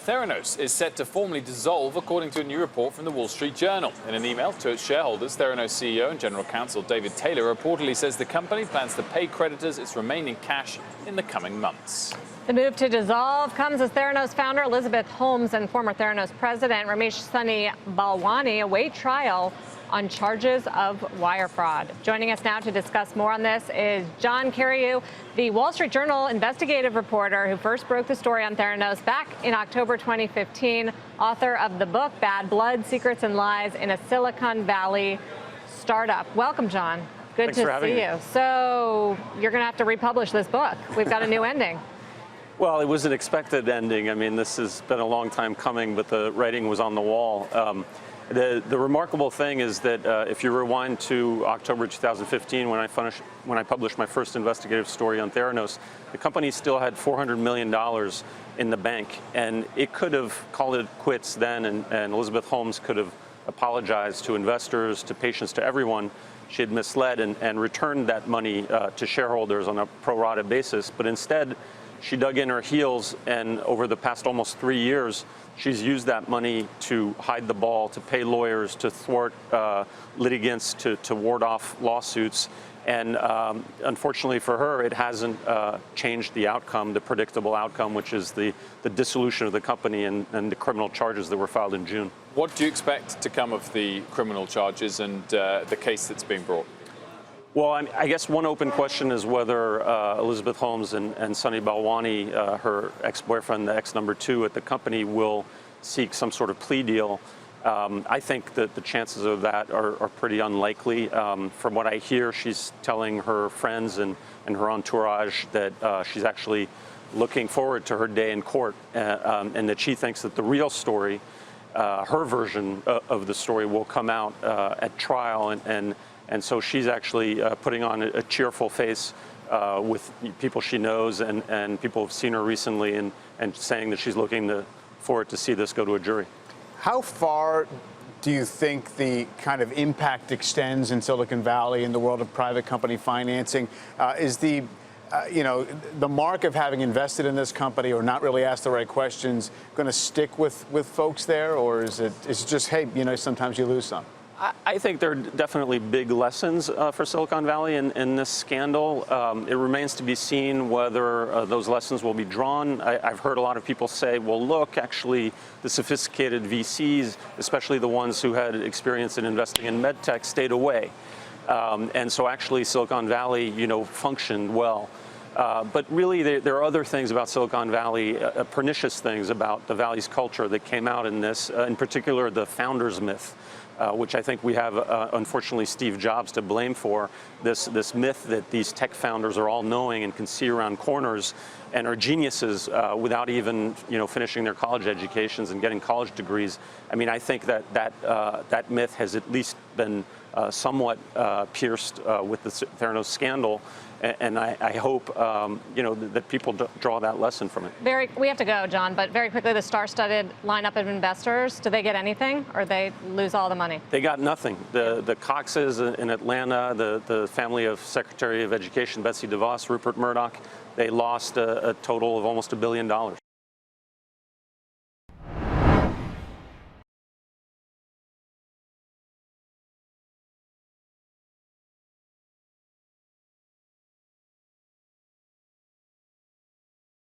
Theranos is set to formally dissolve, according to a new report from the Wall Street Journal. In an email to its shareholders, Theranos CEO and General Counsel David Taylor reportedly says the company plans to pay creditors its remaining cash in the coming months. The move to dissolve comes as Theranos founder Elizabeth Holmes and former Theranos president Ramesh Sunny Balwani await trial on charges of wire fraud. Joining us now to discuss more on this is John Carreyrou, the Wall Street Journal investigative reporter who first broke the story on Theranos back in October 2015, author of the book Bad Blood, Secrets and Lies in a Silicon Valley Startup. Welcome, John. Good to see you. So you're going to have to republish this book. We've got a new ending. Well, it was an expected ending. I mean, this has been a long time coming, but the writing was on the wall. The remarkable thing is that if you rewind to October 2015, when I published my first investigative story on Theranos, the company still had $400 million in the bank, and it could have called it quits then, and Elizabeth Holmes could have apologized to investors, to patients, to everyone she had misled, and returned that money to shareholders on a pro rata basis. But instead, she dug in her heels, and over the past almost 3 years, she's used that money to hide the ball, to pay lawyers, to thwart litigants, to ward off lawsuits. And unfortunately for her, it hasn't changed the outcome, the predictable outcome, which is the dissolution of the company and the criminal charges that were filed in June. What do you expect to come of the criminal charges and the case that's being brought? Well, I guess one open question is whether Elizabeth Holmes and Sunny Balwani, her ex-boyfriend, the ex-number 2 at the company, will seek some sort of plea deal. I think that the chances of that are pretty unlikely. From what I hear, she's telling her friends and her entourage that she's actually looking forward to her day in court, and that she thinks that the real story, her version of the story, will come out at trial, and so she's actually putting on a cheerful face with people she knows and people who've seen her recently, and saying that she's looking forward to see this go to a jury. How far do you think the kind of impact extends in Silicon Valley in the world of private company financing? Is the mark of having invested in this company or not really asked the right questions going to stick with folks there, or is it just, hey, sometimes you lose some? I think there are definitely big lessons for Silicon Valley in this scandal. It remains to be seen whether those lessons will be drawn. I've heard a lot of people say, well, look, actually, the sophisticated VCs, especially the ones who had experience in investing in medtech, stayed away. And so actually Silicon Valley, functioned well. But really, there are other things about Silicon Valley, pernicious things about the Valley's culture that came out in this, in particular the founders myth. Which I think we have, unfortunately, Steve Jobs to blame for, this myth that these tech founders are all-knowing and can see around corners and are geniuses without even, finishing their college educations and getting college degrees. I mean, I think that myth has at least been somewhat pierced with the Theranos scandal, and I hope, that people draw that lesson from it. We have to go, John, but very quickly, the star-studded lineup of investors, do they get anything, or they lose all the money? They got nothing. The Coxes in Atlanta, the family of Secretary of Education Betsy DeVos, Rupert Murdoch, they lost a total of almost $1 billion.